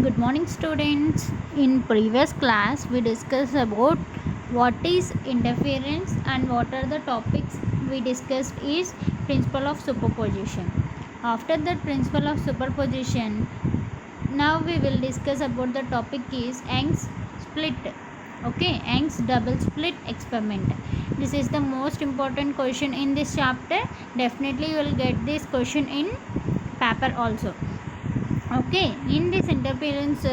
Good morning, students. In previous class, we discussed about what is interference and what are the topics we discussed is principle of superposition. After that principle of superposition, now we will discuss about the topic is Young's split. Okay, Young's double split experiment. This is the most important question in this chapter. Definitely, you will get this question in paper also. Okay, in this interference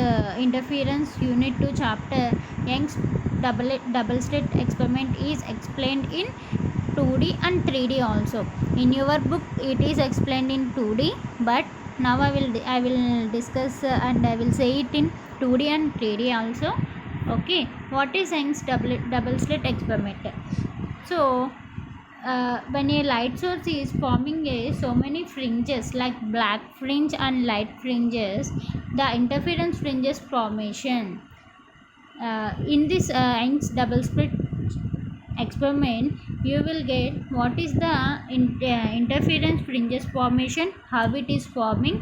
unit 2 chapter, Young's double slit experiment is explained in 2D and 3D also. In your book it is explained in 2D, but now I will discuss and I will say it in 2D and 3D also. Okay, what is Young's double slit experiment? So when a light source is forming so many fringes like black fringe and light fringes, the interference fringes formation in this Young's double slit experiment, you will get what is the interference fringes formation, how it is forming.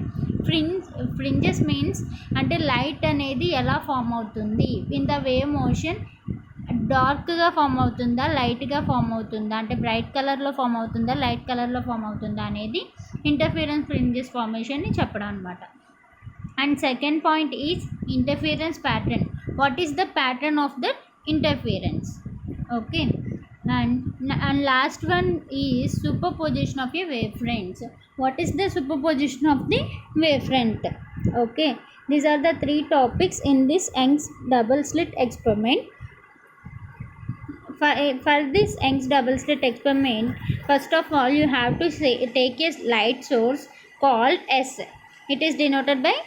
Fringes means అంటే light అనేది ఎలా form అవుతుంది in the wave motion, డార్క్గా form అవుతుందా లైట్గా form అవుతుందా, అంటే bright కలర్లో ఫామ్ అవుతుందా లైట్ కలర్లో ఫామ్ అవుతుందా అనేది ఇంటర్ఫిరెన్స్ ఫ్రింజెస్ ఫార్మేషన్ని చెప్పడం అనమాట. And second point is interference pattern. What is the pattern of the interference? Okay, and last one is superposition of a wavefront. What is the superposition of the wavefront? Okay, these are the three topics in this Young's double slit experiment. For this Young's double slit experiment, first of all you have to take a light source called S. It is denoted by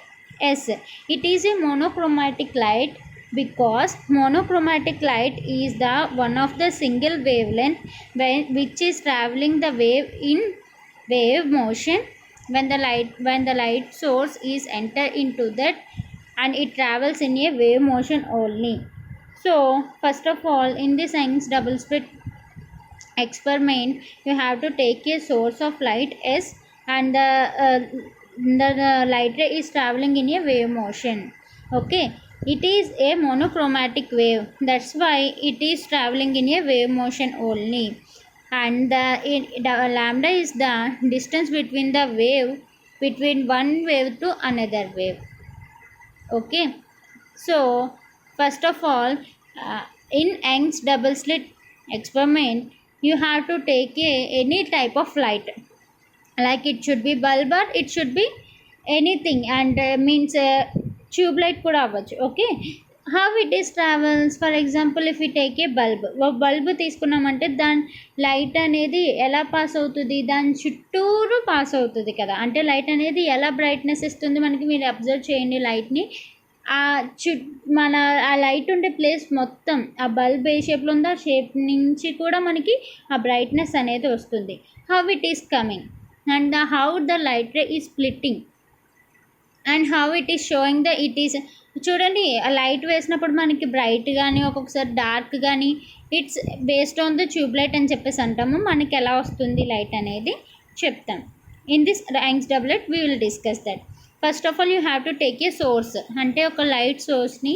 S. It is a monochromatic light because monochromatic light is the one of the single wavelength which is traveling the wave in wave motion when the light source is enter into that, and it travels in a wave motion only. So first of all, in this Young's double split experiment, you have to take a source of light S, and the light ray is traveling in a wave motion. Okay, it is a monochromatic wave, that's why it is traveling in a wave motion only, and the lambda is the distance between the wave, between one wave to another wave. Okay, so first of all, in Young's double slit experiment, you have to take any type of light, like it should be bulb or it should be anything, and means tube light kuda avvachu. Okay, how it is travels? For example, if we take a bulb తీసుకున్నామంటే దాని light అనేది ఎలా pass అవుతుంది, దాని చుట్టూరు pass అవుతుంది కదా. అంటే లైట్ అనేది ఎలా బ్రైట్నెస్ ఇస్తుంది మనకి, మీరు అబ్జర్వ్ చేయండి లైట్ని. మన ఆ లైట్ ఉండే ప్లేస్ మొత్తం ఆ బల్బ్ ఏ షేప్లో ఉందో ఆ షేప్ నుంచి కూడా మనకి ఆ బ్రైట్నెస్ అనేది వస్తుంది. How it is coming, and how the light ray is splitting, and how it is showing the it is. చూడండి, లైట్ వేసినప్పుడు మనకి బ్రైట్ కానీ ఒక్కొక్కసారి డార్క్ కానీ, it's based on the tube light అని చెప్పేసి అంటాము. మనకి ఎలా వస్తుంది లైట్ అనేది చెప్తాం. In this Young's doublet we will discuss that. First of all you have to take a source, అంటే ఒక లైట్ సోర్స్ని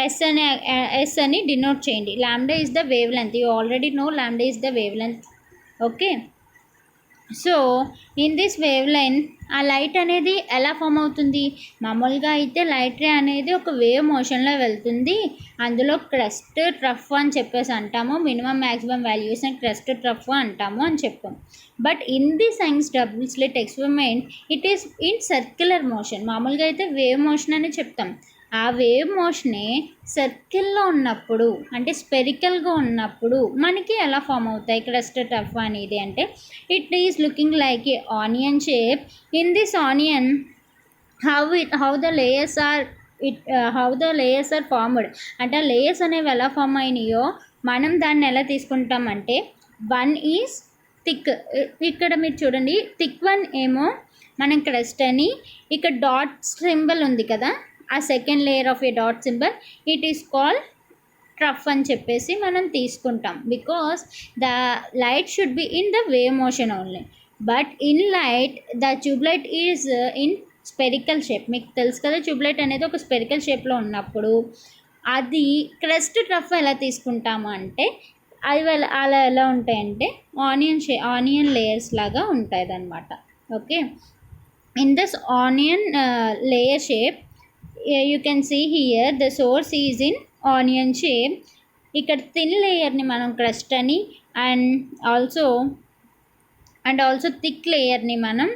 ఎస్ అని డినోట్ చేయండి. Lambda is the wavelength, you already know lambda is the wavelength. Okay, so in this wave line ఆ light అనేది ఎలా form అవుతుంది? మామూలుగా అయితే లైట్ రే అనేది ఒక వేవ్ మోషన్లో వెళ్తుంది, అందులో క్రెస్ట్ ట్రఫ్ అని చెప్పేసి అంటాము, మినిమం మ్యాక్సిమం వాల్యూస్ని క్రెస్ట్ ట్రఫ్ అంటాము అని చెప్పాం. But in this Young's double slit experiment it is in circular motion. మామూలుగా అయితే వేవ్ మోషన్ అని చెప్తాం, ఆ వేవ్ మోషనే సర్కిల్లో ఉన్నప్పుడు, అంటే స్పెరికల్గా ఉన్నప్పుడు మనకి ఎలా ఫామ్ అవుతాయి క్రస్ట్ టఫ్ అనేది అంటే, it is looking like a onion shape. In this onion how the layers are formed, అంటే ఆ లేయర్స్ అనేవి ఎలా ఫామ్ అయినాయో మనం దాన్ని ఎలా తీసుకుంటామంటే, వన్ ఈజ్ థిక్. ఇక్కడ మీరు చూడండి, థిక్ వన్ ఏమో మనం క్రస్ట్ అని, ఇక్కడ డాట్ సింబల్ ఉంది కదా, ఆ second layer of A dot symbol, it is called trough అని చెప్పేసి మనం తీసుకుంటాం. Because the light should be in the wave motion only, but in light the tube light is in spherical shape, మీకు తెలుసు కదా ట్యూబ్లైట్ అనేది ఒక spherical షేప్లో ఉన్నప్పుడు అది క్రస్ట్ ట్రఫ్ ఎలా తీసుకుంటాము అంటే అవి అలా ఎలా ఉంటాయంటే ఆనియన్ లేయర్స్ లాగా ఉంటుంది అనమాట. Okay, in this onion layer shape you can see here the source is in onion shape. ఇక్కడ థిన్ లేయర్ని మనం క్రస్ట్ అని అండ్ ఆల్సో థిక్ లేయర్ని మనం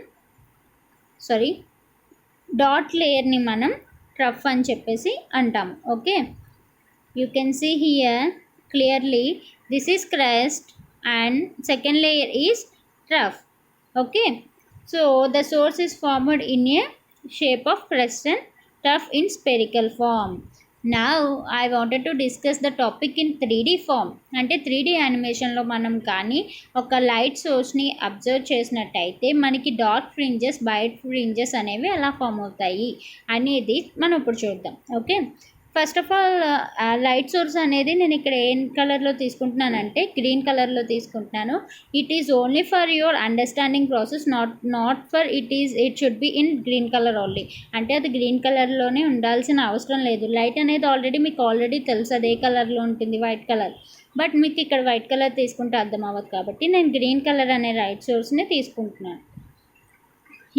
డాట్ లేయర్ని మనం ట్రఫ్ అని చెప్పేసి అంటాము. Okay, you can see here clearly this is crust and second layer is trough. Okay, so the source is formed in a shape of crust and tuff in spherical form. Now I wanted to discuss the topic in 3D form. అంటే 3D యానిమేషన్లో మనం కానీ ఒక light సోర్స్ని observe చేసినట్టయితే మనకి dark fringes bright fringes అనేవి ఎలా form అవుతాయి అనేది మనం ఇప్పుడు చూద్దాం. Okay, first of all light source అనేది నేను ఇక్కడ ఏ కలర్లో తీసుకుంటున్నానంటే గ్రీన్ కలర్లో తీసుకుంటున్నాను. It is only for your understanding process, not for it should be in green colour only. అంటే అది గ్రీన్ కలర్లోనే ఉండాల్సిన అవసరం లేదు. లైట్ అనేది మీకు ఆల్రెడీ తెలుసు అదే కలర్లో ఉంటుంది, వైట్ కలర్. బట్ మీకు ఇక్కడ వైట్ కలర్ తీసుకుంటే అర్థం అవ్వదు కాబట్టి నేను గ్రీన్ కలర్ అనే లైట్ సోర్స్ని తీసుకుంటున్నాను.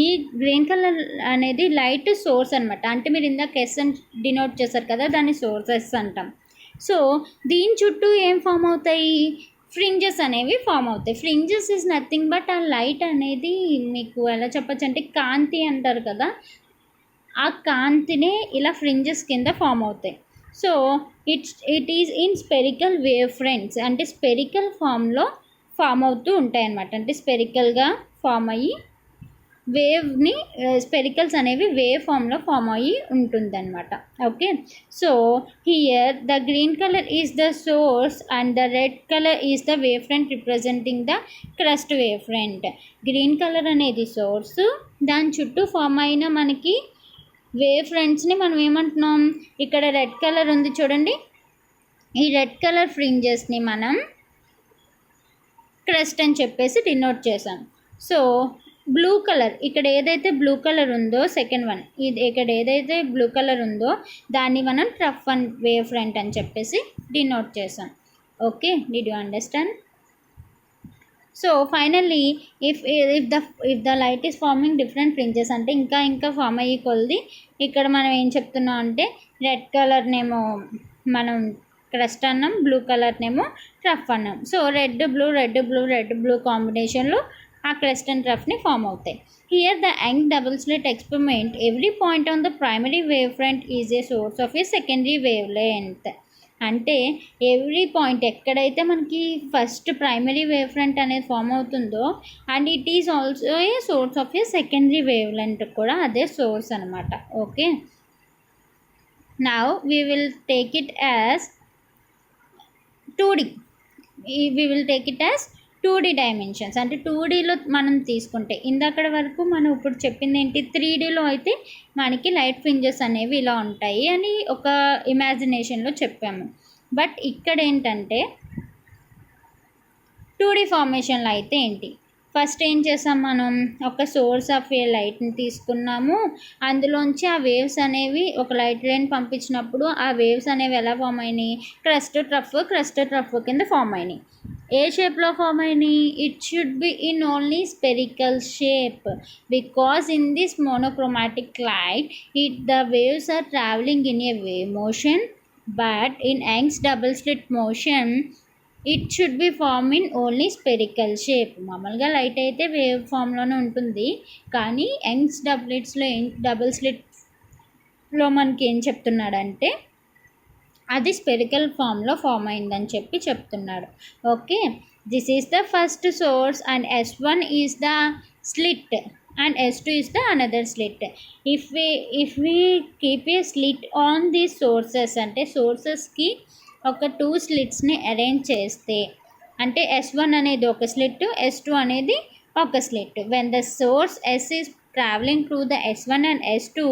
ఈ గ్రీన్ కలర్ అనేది లైట్ సోర్స్ అనమాట. అంటే మీరు ఇందాక ఎస్ అని డినోట్ చేశారు కదా, దాన్ని సోర్సెస్ అంటాం. సో దీని చుట్టూ ఏం ఫామ్ అవుతాయి, ఫ్రింజెస్ అనేవి ఫామ్ అవుతాయి. ఫ్రింజెస్ ఈజ్ నథింగ్ బట్ ఆ లైట్ అనేది మీకు ఎలా చెప్పచ్చు అంటే కాంతి అంటారు కదా, ఆ కాంతినే ఇలా ఫ్రింజెస్ కింద ఫామ్ అవుతాయి. So it is in spherical wave fronts, అంటే స్పెరికల్ ఫామ్లో ఫామ్ అవుతూ ఉంటాయి అన్నమాట. అంటే స్పెరికల్గా ఫామ్ అయ్యి వేవ్ని స్పెరికల్స్ అనేవి వేవ్ ఫామ్లో ఫామ్ అయ్యి ఉంటుందన్నమాట. Okay, so here the green colour is the source and the red colour is the wave front representing the crust wave front. Green colour అనేది సోర్స్, దాని చుట్టూ ఫామ్ అయిన మనకి వేవ్ ఫ్రంట్స్ని మనం ఏమంటున్నాం, ఇక్కడ రెడ్ కలర్ ఉంది చూడండి, ఈ రెడ్ కలర్ ఫ్రింజెస్ని మనం క్రస్ట్ అని చెప్పేసి డినోట్ చేసాం. సో బ్లూ కలర్, ఇక్కడ ఏదైతే బ్లూ కలర్ ఉందో సెకండ్ వన్, ఇది ఇక్కడ ఏదైతే బ్లూ కలర్ ఉందో దాన్ని మనం ట్రఫ్ అండ్ వేవ్ ఫ్రంట్ అని చెప్పేసి డినోట్ చేసాం. Okay, did you understand? So finally if the light is farming different fringes, అంటే ఇంకా ఫామ్ అయ్యి కొలిది ఇక్కడ మనం ఏం చెప్తున్నాం అంటే రెడ్ కలర్నేమో మనం క్రస్ట్ అన్నాం, బ్లూ కలర్నేమో ట్రఫ్ అన్నాం. సో రెడ్ బ్లూ కాంబినేషన్లో ఆ క్రస్ట్ అండ్ ట్రఫ్ని ఫామ్ అవుతాయి. Here the young double slit experiment, every point on the primary wave front is a source of A secondary wave length. అంటే every point ఎక్కడైతే మనకి first primary wave front అనేది form అవుతుందో and it is also a source of A secondary wave length కూడా అదే source అనమాట. Okay, now we will take it as 2D. we will take it as 2D dimensions. అంటే 2Dలో మనం తీసుకుంటే ఇందక్కడ వరకు మనం ఇప్పుడు చెప్పింది ఏంటి, 3Dలో అయితే మనకి లైట్ ఫ్రింజెస్ అనేవి ఇలా ఉంటాయి అని ఒక ఇమాజినేషన్లో చెప్పాము. బట్ ఇక్కడ ఏంటంటే 2D ఫార్మేషన్లో అయితే ఏంటి, ఫస్ట్ ఏం చేసాం, మనం ఒక సోర్స్ ఆఫ్ ఏ లైట్ని తీసుకున్నాము, అందులోంచి ఆ వేవ్స్ అనేవి ఒక లైట్ రేని పంపించినప్పుడు ఆ వేవ్స్ అనేవి ఎలా ఫామ్ అయినాయి, క్రస్ట్ ట్రఫ్ కింద ఫామ్ అయినాయి. ఏ షేప్లో ఫామ్ అయినాయి, it should be in only spherical shape because in this monochromatic light the waves are travelling in a wave motion, but in Young's double slit motion it should be form in only spherical shape. మామూలుగా light అయితే wave ఫామ్లోనే ఉంటుంది, కానీ Young's double స్లిట్లో మనకి ఏం చెప్తున్నాడంటే అది spherical ఫామ్లో ఫామ్ అయిందని చెప్తున్నాడు. Okay, this is the first source and S1 is the slit and S2 is the another slit. If we keep a slit on these sources, అంటే సోర్సెస్కి ఒక 2 స్లిట్స్ని అరేంజ్ చేస్తే అంటే S1 అనేది ఒక స్లిట్, S2 అనేది ఒక slit. When the source S is traveling through the S1 and S2,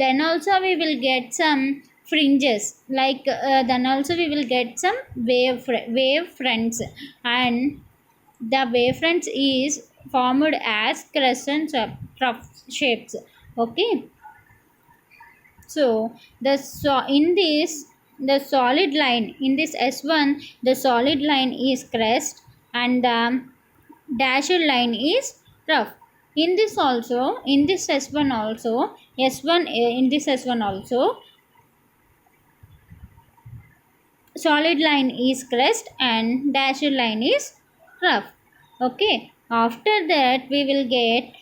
then also we will get some fringes, like then also we will get some wave fronts, and the wave fronts is formed as crust and trough shapes. Okay, so in this, the solid line in this S1, the solid line is crest and the dashed line is rough. In this also, in this S1 also, in this S1 also, solid line is crest and dashed line is rough. Okay, after that we will get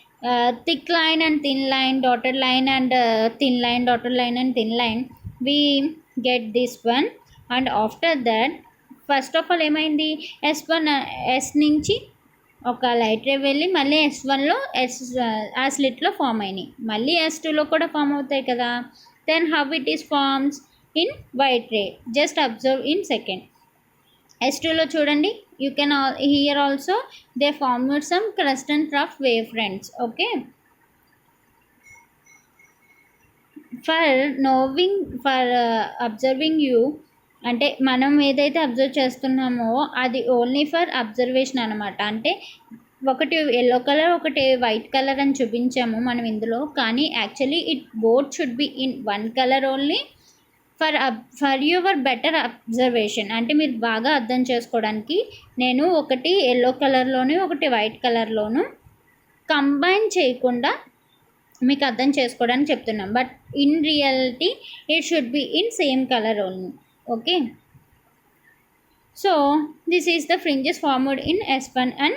thick line and thin line, dotted line and thin line, dotted line and thin line. We get this one, and after that first of all ఏమైంది, S1 S నుంచి ఒక light ray వెళ్ళి మళ్ళీ S1లో ఆ స్లిట్లో form అయినాయి, మళ్ళీ S2లో కూడా form అవుతాయి కదా. Then how it is forms in white ray, just observe in second. S2లో చూడండి, you can here also they formed some crest and trough wave fronts. Okay, for knowing, for observing you అంటే మనం ఏదైతే observe చేస్తున్నామో అది only for observation అనమాట. అంటే ఒకటి ఎల్లో కలర్ ఒకటి వైట్ కలర్ అని చూపించాము మనం ఇందులో, కానీ actually it both should be in one colour only for your better observation. అంటే మీరు బాగా అర్థం చేసుకోవడానికి నేను ఒకటి ఎల్లో కలర్లోను ఒకటి వైట్ కలర్లోను కంబైన్ చేయకుండా మీకు అర్థం చేసుకోవడానికి చెప్తున్నాం, but in reality it should be in same colour only. Okay, so this is the fringes formed in S1 and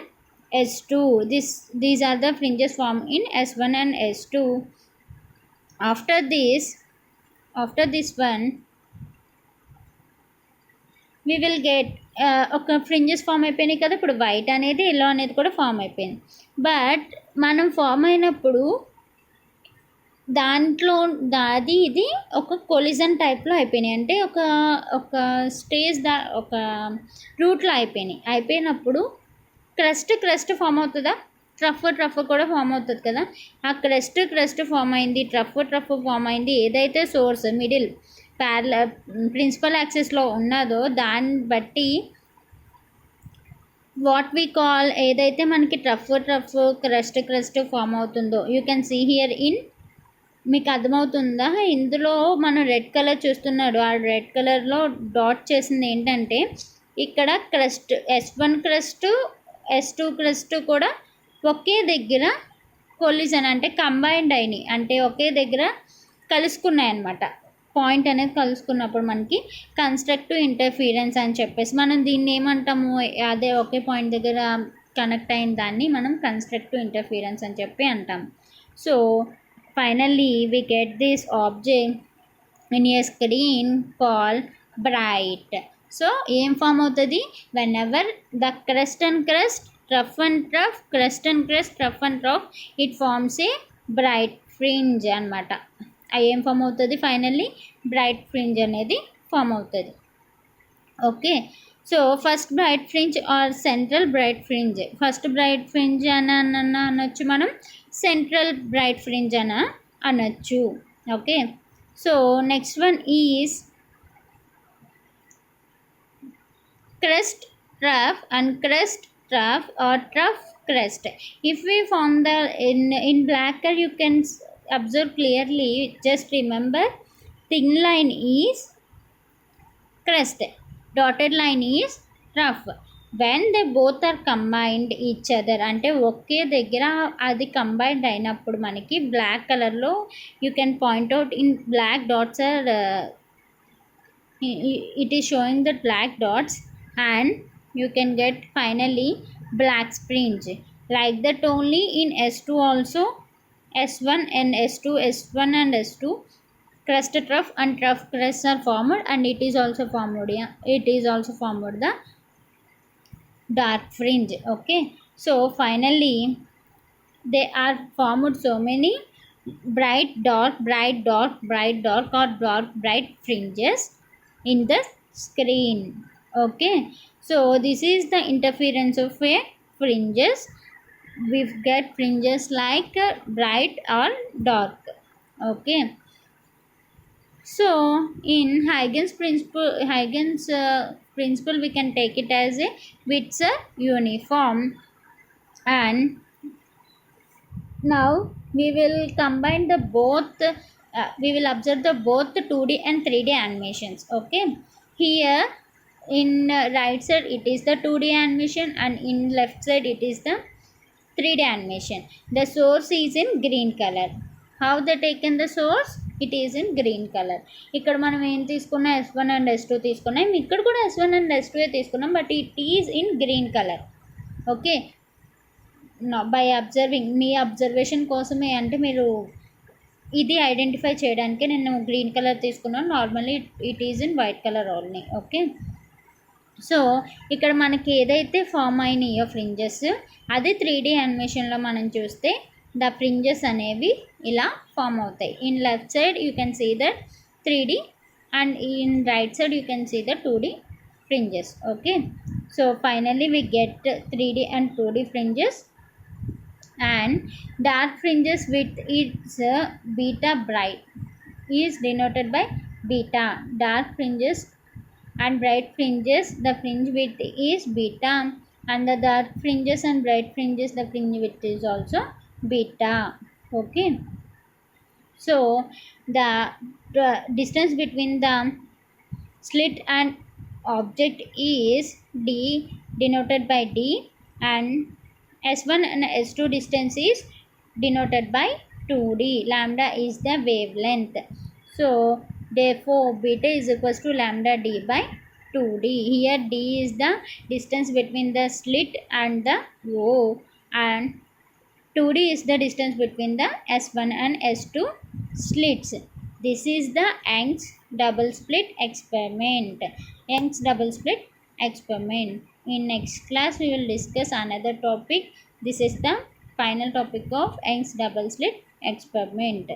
S2. These are the fringes formed in S1 and S2. After this one we will get ఒక fringes form అయిపోయినాయి కదా. ఇప్పుడు white అనేది yellow అనేది కూడా form అయిపోయింది, but మనం form అయినప్పుడు దాంట్లో ఇది ఒక కొలిజన్ టైప్లో అయిపోయినాయి, అంటే ఒక స్టేజ్ ఒక రూట్లో అయిపోయినప్పుడు క్రస్ట్ ఫామ్ అవుతుందా, ట్రఫ్ కూడా ఫామ్ అవుతుంది కదా. ఆ క్రస్ట్ ఫామ్ అయింది, ట్రఫ్ ఫామ్ అయింది. ఏదైతే సోర్స్ మిడిల్ ప్రిన్సిపల్ యాక్సిస్లో ఉన్నదో దాన్ని బట్టి వాట్ వీ కాల్, ఏదైతే మనకి ట్రఫ్ క్రస్ట్ ఫామ్ అవుతుందో, you can see here in, మీకు అర్థమవుతుందా, ఇందులో మనం రెడ్ కలర్ చూస్తున్నాడు, ఆ రెడ్ కలర్లో డాట్ చేసింది ఏంటంటే ఇక్కడ crust S1 crust S2 crust కూడా ఒకే దగ్గర కొలిజన్ అంటే కంబైన్డ్ అయినాయి, అంటే ఒకే దగ్గర కలుసుకున్నాయి అన్నమాట. పాయింట్ అనేది కలుసుకున్నప్పుడు మనకి కన్స్ట్రక్టివ్ ఇంటర్ఫీరెన్స్ అని చెప్పేసి మనం దీన్ని ఏమంటాము, అదే ఒకే పాయింట్ దగ్గర కనెక్ట్ అయిన దాన్ని మనం కన్స్ట్రక్టివ్ ఇంటర్ఫీరెన్స్ అని చెప్పి అంటాం. So finally we get this object in a screen called bright. So ఏం ఫామ్ అవుతుంది, whenever the crest and crest, trough and trough, crest and crest, trough and trough, it forms a bright fringe అనమాట. ఏం form అవుతుంది, finally bright fringe అనేది form అవుతుంది. Okay, so first bright fringe or central bright fringe, first bright fringe అని అనొచ్చు మనం, central bright fringe అని అనొచ్చు. Okay, so next one is crest trough and crest trough or trough crest. If we form the in black color, you can observe clearly. Just remember, thin line is crest, dotted line is trough. When they both are combined each other, అంటే ఒకే దగ్గర అది combined అయినప్పుడు మనకి black కలర్లో you can point out in black dots are it is showing the black dots, and you can get finally black fringe. Like that only in S2 also, S1 and S2 crest trough and trough crest are formed, and it is also formed the dark fringe. Okay, so finally they are formed so many bright dark or dark bright fringes in the screen. Okay, so this is the interference of a fringes. We get fringes like bright or dark. Okay, so in Huygens principle we can take it as a widths uniform. And now we will combine the both, we will observe the both 2D and 3D animations. Okay, here in right side it is the 2D animation and in left side it is the 3D animation. The source is in green color. How they taken the source? It is in green color. ఇక్కడ మనం ఏం తీసుకున్నా S1 and S2 తీసుకున్నాం, ఇక్కడ కూడా S1 and S2 తీసుకున్నాం, but it is in green colour. Okay, by observing, me observation కోసమే, అంటే మీరు ఇది ఐడెంటిఫై చేయడానికి నేను గ్రీన్ కలర్ తీసుకున్నాను. Normally it is in white colour only. Okay, so ఇక్కడ మనకి ఏదైతే ఫామ్ అయినాయో ఫ్రింజెస్, అది 3D యానిమేషన్లో మనం చూస్తే ద ఫ్రింజెస్ అనేవి ఇలా ఫామ్ అవుతాయి. In left side you can see that 3D and in right side you can see the 2D fringes. Okay, so finally we get 3D and 2D fringes, and dark fringes with its beta bright is denoted by beta. Dark fringes and bright fringes, the fringe width is beta, and the dark fringes and bright fringes, the fringe width is also beta. Okay, so the distance between the slit and object is D, denoted by D, and S1 and S2 distance is denoted by 2D. Lambda is the wavelength. So therefore beta is equals to lambda D by 2D. Here D is the distance between the slit and the O, and 2D is the distance between the S1 and S2 slits. This is the Young's double slit experiment. Young's double slit experiment. In next class we will discuss another topic. This is the final topic of Young's double slit experiment.